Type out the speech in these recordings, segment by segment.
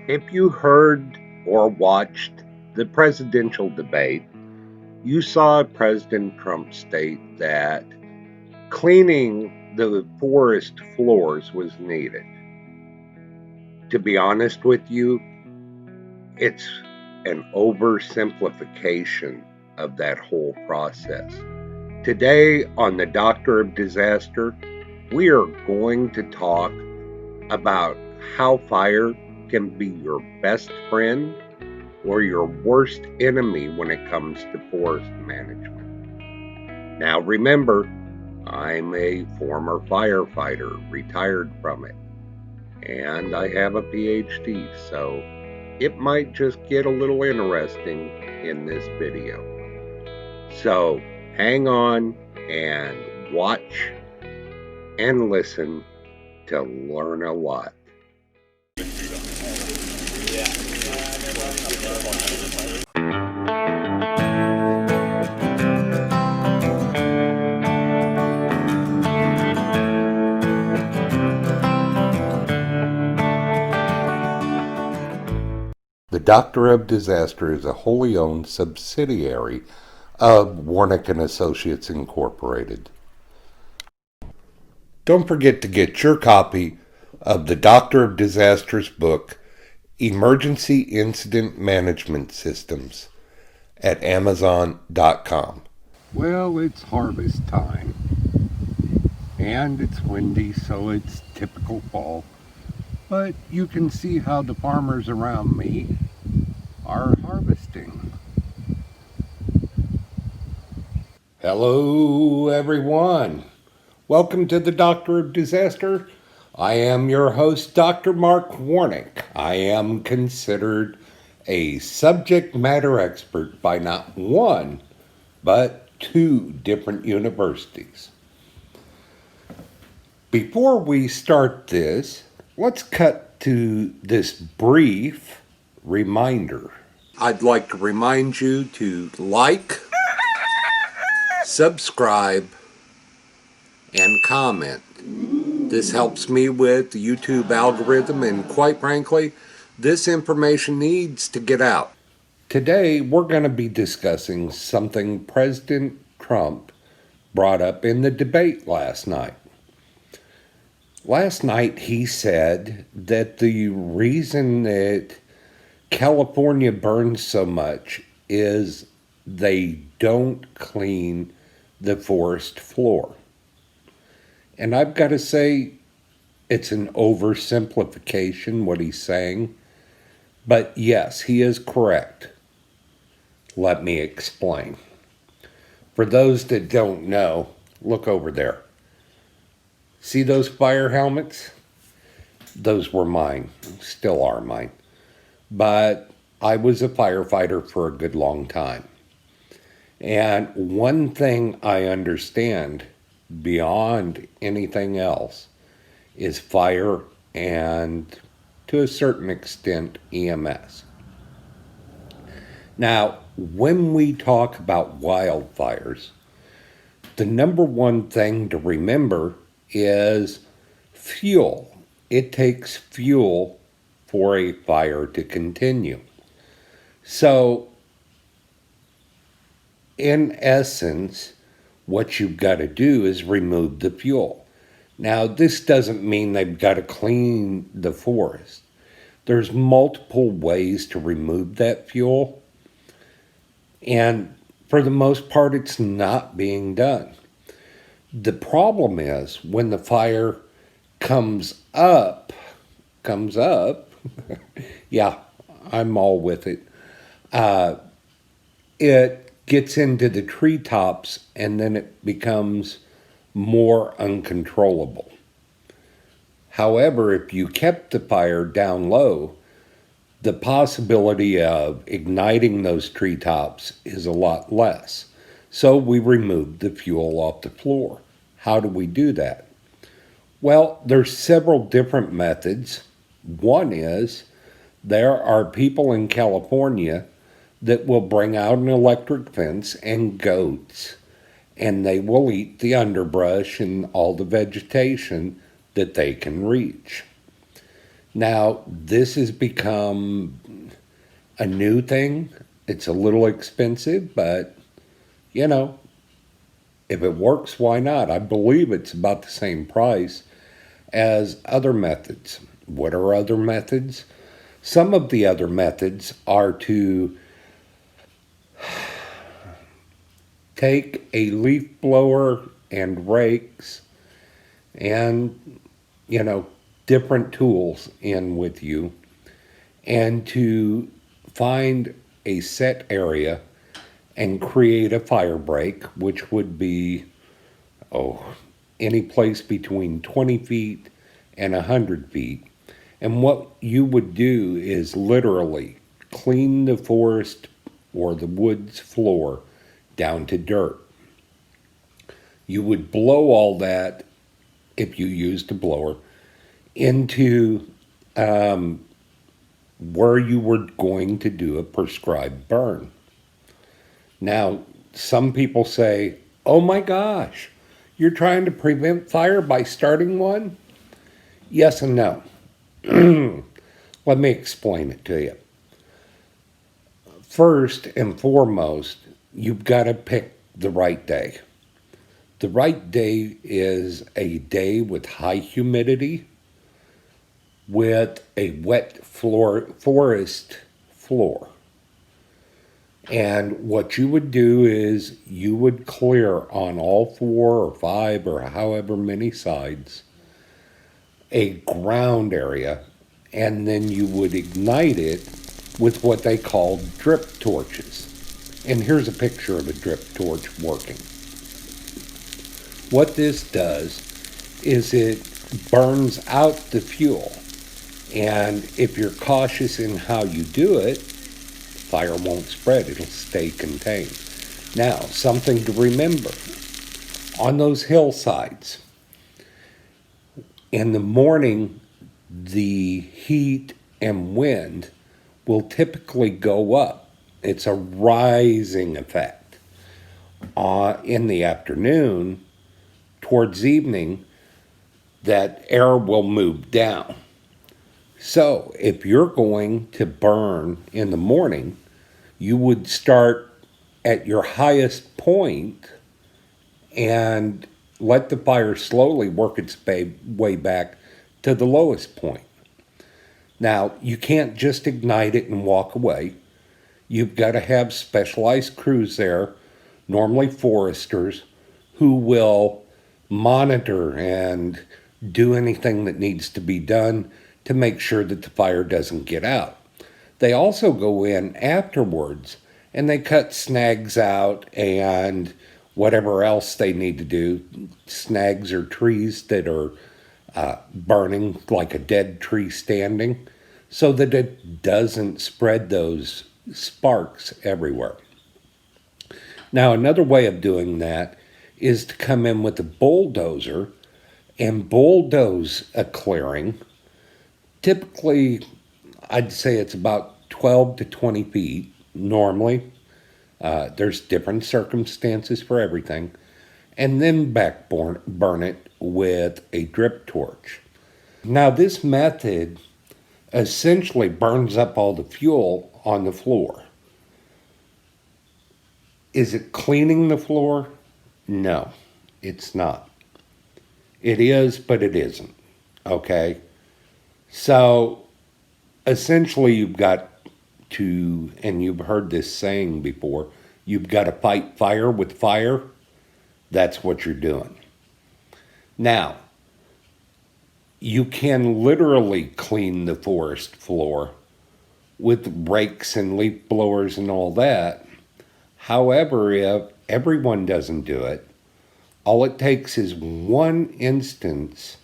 If you heard or watched the presidential debate, you saw President Trump state that cleaning the forest floors was needed. To be honest with you, it's an oversimplification of that whole process. Today on the Doctor of Disaster, we are going to talk about how fire can be your best friend or your worst enemy when it comes to forest management. Now remember, I'm a former firefighter, retired from it, and I have a PhD, so it might just get a little interesting in this video. So hang on and watch and listen to learn a lot. The Doctor of Disaster is a wholly owned subsidiary of Warnick and Associates Incorporated. Don't forget to get your copy of the Doctor of Disaster's book, Emergency Incident Management Systems, at Amazon.com. Well, it's harvest time, and it's windy, so it's typical fall. But you can see how the farmers around me are harvesting. Hello, everyone. Welcome to the Doctor of Disaster. I am your host, Dr. Mark Warnick. I am considered a subject matter expert by not one, but two different universities. Before we start this, let's cut to this brief reminder. I'd like to remind you to like, subscribe, and comment. This helps me with the YouTube algorithm, and quite frankly, this information needs to get out. Today, we're going to be discussing something President Trump brought up in the debate last night. Last night, he said that the reason that California burns so much is they don't clean the forest floor. And I've got to say, it's an oversimplification what he's saying. But yes, he is correct. Let me explain. For those that don't know, look over there. See those fire helmets? Those were mine, still are mine. But I was a firefighter for a good long time. And one thing I understand beyond anything else is fire and, to a certain extent, EMS. Now, when we talk about wildfires, the number one thing to remember is fuel. It takes fuel for a fire to continue. So, in essence, what you've got to do is remove the fuel. Now, this doesn't mean they've got to clean the forest. There's multiple ways to remove that fuel, and for the most part, it's not being done. The problem is when the fire comes up, yeah, I'm all with it. It gets into the treetops and then it becomes more uncontrollable. However, if you kept the fire down low, the possibility of igniting those treetops is a lot less. So we removed the fuel off the floor. How do we do that? Well, there's several different methods. One is there are people in California that will bring out an electric fence and goats, and they will eat the underbrush and all the vegetation that they can reach. Now, this has become a new thing. It's a little expensive, but you know, if it works, why not? I believe it's about the same price as other methods. What are other methods? Some of the other methods are to take a leaf blower and rakes and, you know, different tools in with you and to find a set area and create a fire break, which would be, oh, any place between 20 feet and 100 feet. And what you would do is literally clean the forest or the woods floor down to dirt. You would blow all that, if you used a blower, into where you were going to do a prescribed burn. Now, some people say, oh my gosh, you're trying to prevent fire by starting one? Yes and no. Let me explain it to you. First and foremost, you've got to pick the right day. The right day is a day with high humidity, with a wet forest floor. And what you would do is you would clear on all 4 or 5 or however many sides a ground area, and then you would ignite it with what they call drip torches. And here's a picture of a drip torch working. What this does is it burns out the fuel. And if you're cautious in how you do it, fire won't spread, it'll stay contained. Now, something to remember on those hillsides, in the morning, the heat and wind will typically go up. It's a rising effect. In the afternoon, towards evening, that air will move down. So if you're going to burn in the morning, you would start at your highest point and let the fire slowly work its way back to the lowest point. Now, you can't just ignite it and walk away. You've got to have specialized crews there, normally foresters, who will monitor and do anything that needs to be done to make sure that the fire doesn't get out. They also go in afterwards and they cut snags out and whatever else they need to do. Snags are trees that are burning, like a dead tree standing, so that it doesn't spread those sparks everywhere. Now, another way of doing that is to come in with a bulldozer and bulldoze a clearing. Typically, I'd say it's about 12 to 20 feet normally. There's different circumstances for everything. And then burn it with a drip torch. Now, this method essentially burns up all the fuel on the floor. Is it cleaning the floor? No, it's not. It is, but it isn't. Okay? So essentially, you've got to, and you've heard this saying before, you've got to fight fire with fire. That's what you're doing. Now, you can literally clean the forest floor with rakes and leaf blowers and all that. However, if everyone doesn't do it, all it takes is one instance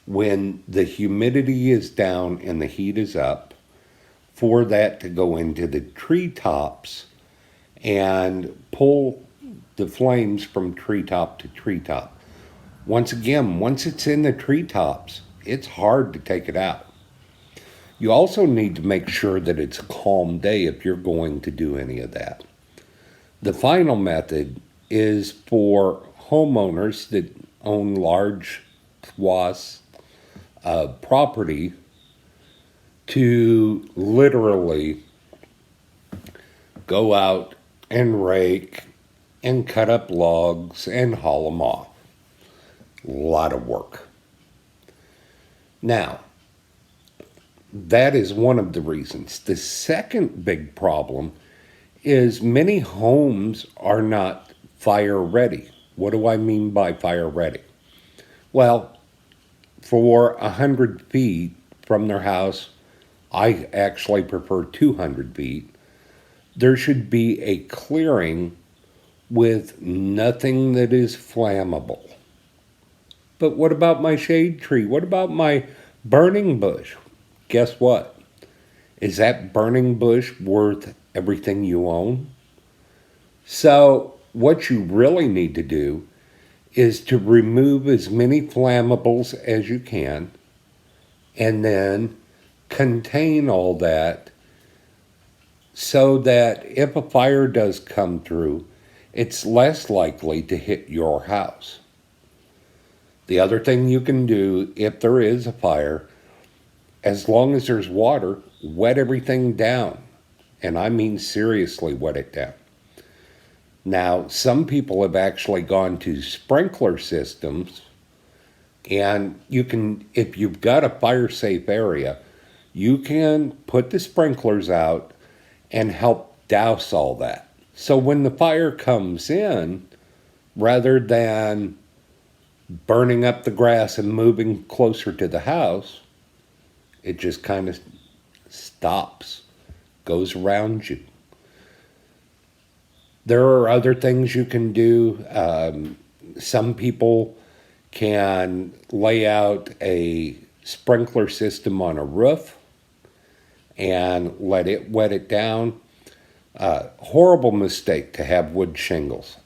when the humidity is down and the heat is up for that to go into the treetops and pull the flames from treetop to treetop. Once again, once it's in the treetops, it's hard to take it out. You also need to make sure that it's a calm day if you're going to do any of that. The final method is for homeowners that own large swaths of property to literally go out and rake and cut up logs and haul them off. A lot of work. Now, that is one of the reasons. The second big problem is many homes are not fire ready. What do I mean by fire ready? Well, for 100 feet from their house, I actually prefer 200 feet, there should be a clearing with nothing that is flammable. But what about my shade tree? What about my burning bush? Guess what? Is that burning bush worth everything you own? So, what you really need to do is to remove as many flammables as you can and then contain all that so that if a fire does come through, it's less likely to hit your house. The other thing you can do if there is a fire, as long as there's water, wet everything down. And I mean seriously wet it down. Now, some people have actually gone to sprinkler systems, and you can, if you've got a fire safe area, you can put the sprinklers out and help douse all that. So when the fire comes in, rather than burning up the grass and moving closer to the house, it just kind of stops, goes around you. There are other things you can do. Some people can lay out a sprinkler system on a roof and let it wet it down. Horrible mistake to have wood shingles.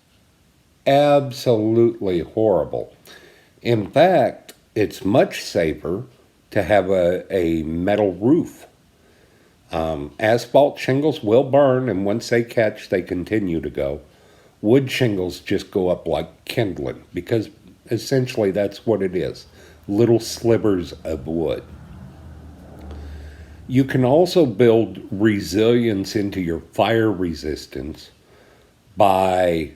Absolutely horrible. In fact, it's much safer to have a metal roof. Asphalt shingles will burn, and once they catch, they continue to go. Wood shingles just go up like kindling, because essentially that's what it is, little slivers of wood. You can also build resilience into your fire resistance by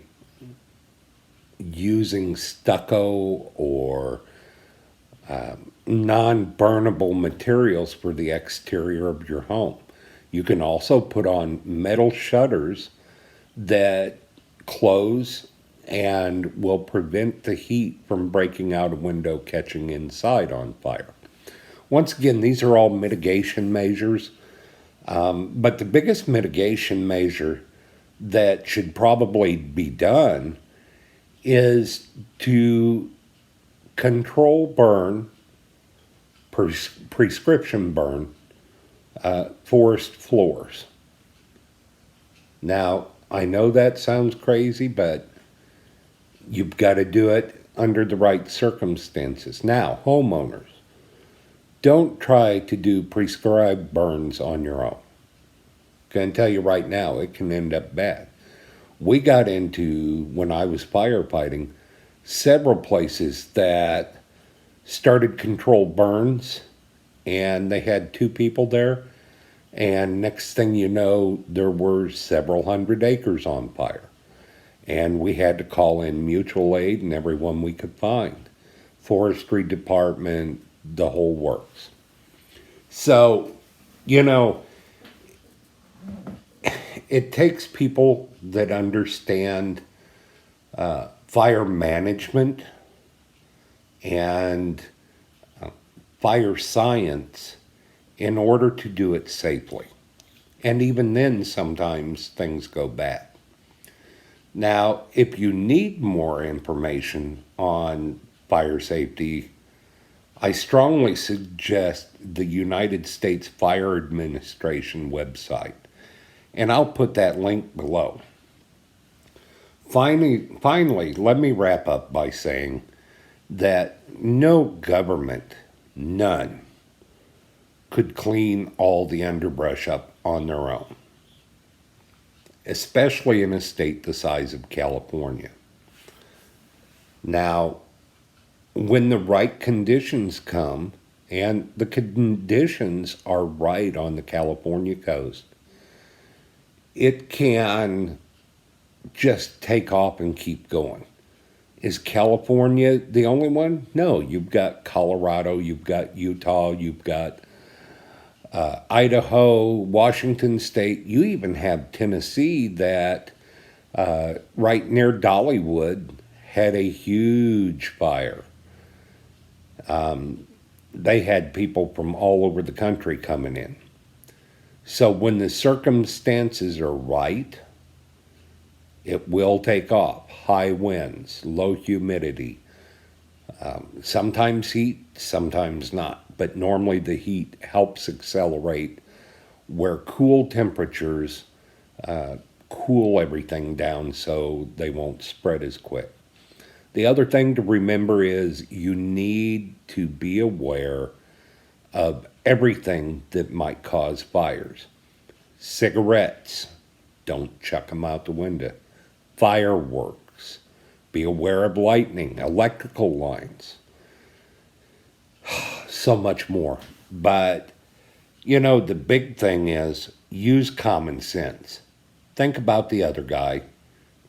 using stucco or non-burnable materials for the exterior of your home. You can also put on metal shutters that close and will prevent the heat from breaking out a window, catching inside on fire. Once again, these are all mitigation measures, but the biggest mitigation measure that should probably be done is to control burn, prescription burn, forest floors. Now, I know that sounds crazy, but you've got to do it under the right circumstances. Now, homeowners, don't try to do prescribed burns on your own. I can tell you right now, it can end up bad. We got into, when I was firefighting, several places that started controlled burns, and they had 2 people there, and next thing you know, there were several hundred acres on fire. And we had to call in mutual aid and everyone we could find. Forestry department, the whole works. So, it takes people that understand fire management and fire science in order to do it safely. And even then, sometimes things go bad. Now, if you need more information on fire safety, I strongly suggest the United States Fire Administration website, and I'll put that link below. Finally, let me wrap up by saying that no government, none, could clean all the underbrush up on their own, especially in a state the size of California. Now, when the right conditions come And the conditions are right on the California coast. It can just take off and keep going. Is California the only one? No, you've got Colorado, you've got Utah, you've got Idaho, Washington State. You even have Tennessee that right near Dollywood had a huge fire. They had people from all over the country coming in. So when the circumstances are right, it will take off. High winds, low humidity, sometimes heat, sometimes not. But normally the heat helps accelerate where cool temperatures cool everything down so they won't spread as quick. The other thing to remember is you need to be aware of everything that might cause fires. Cigarettes, don't chuck them out the window. Fireworks, be aware of lightning, electrical lines, so much more. But, the big thing is use common sense. Think about the other guy,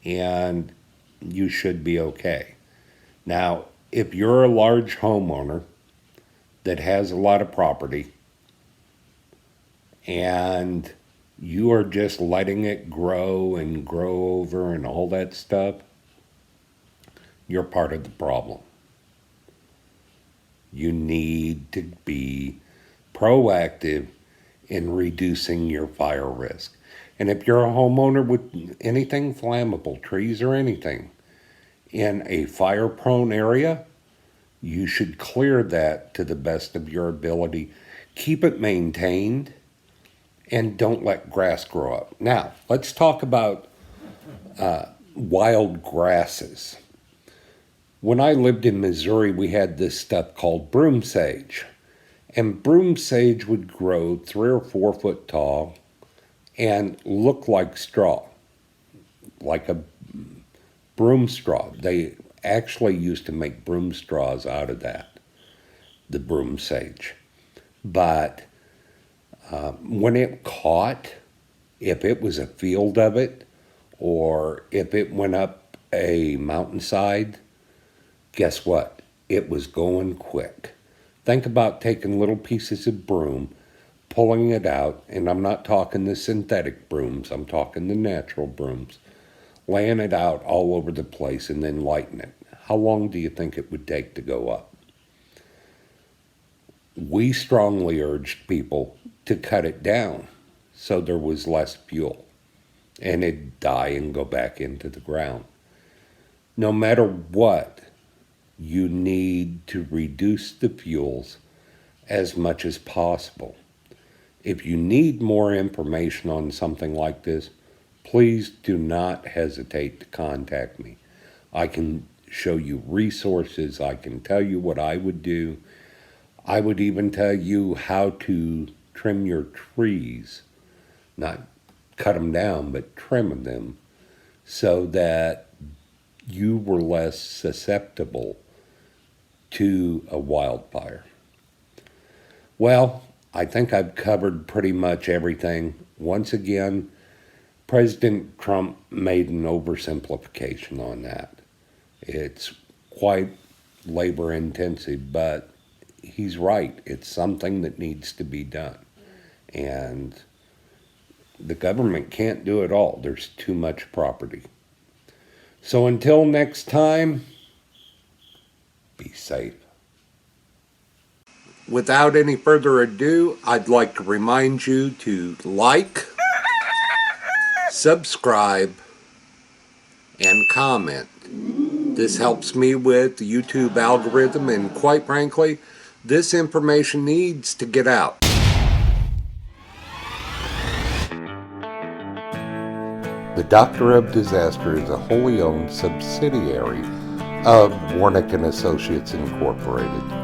and you should be okay. Now, if you're a large homeowner that has a lot of property and you are just letting it grow and grow over and all that stuff, you're part of the problem. You need to be proactive in reducing your fire risk. And if you're a homeowner with anything flammable, trees or anything, in a fire-prone area, you should clear that to the best of your ability. Keep it maintained and don't let grass grow up. Now, let's talk about wild grasses. When I lived in Missouri, we had this stuff called broom sage. And broom sage would grow 3 or 4 foot tall and look like straw, like a broom straw. They actually used to make broom straws out of that, the broom sage. But when it caught, if it was a field of it, or if it went up a mountainside, guess what? It was going quick. Think about taking little pieces of broom, pulling it out, and I'm not talking the synthetic brooms, I'm talking the natural brooms, laying it out all over the place and then lighting it. How long do you think it would take to go up? We strongly urged people to cut it down so there was less fuel and it'd die and go back into the ground. No matter what, you need to reduce the fuels as much as possible. If you need more information on something like this, please do not hesitate to contact me. I can show you resources. I can tell you what I would do. I would even tell you how to trim your trees, not cut them down, but trim them so that you were less susceptible to a wildfire. Well, I think I've covered pretty much everything. Once again, President Trump made an oversimplification on that. It's quite labor intensive, but he's right. It's something that needs to be done. And the government can't do it all. There's too much property. So until next time, be safe. Without any further ado, I'd like to remind you to like, subscribe, and comment. This helps me with the YouTube algorithm, and quite frankly, this information needs to get out. The Doctor of Disaster is a wholly owned subsidiary of Warnick & Associates Incorporated.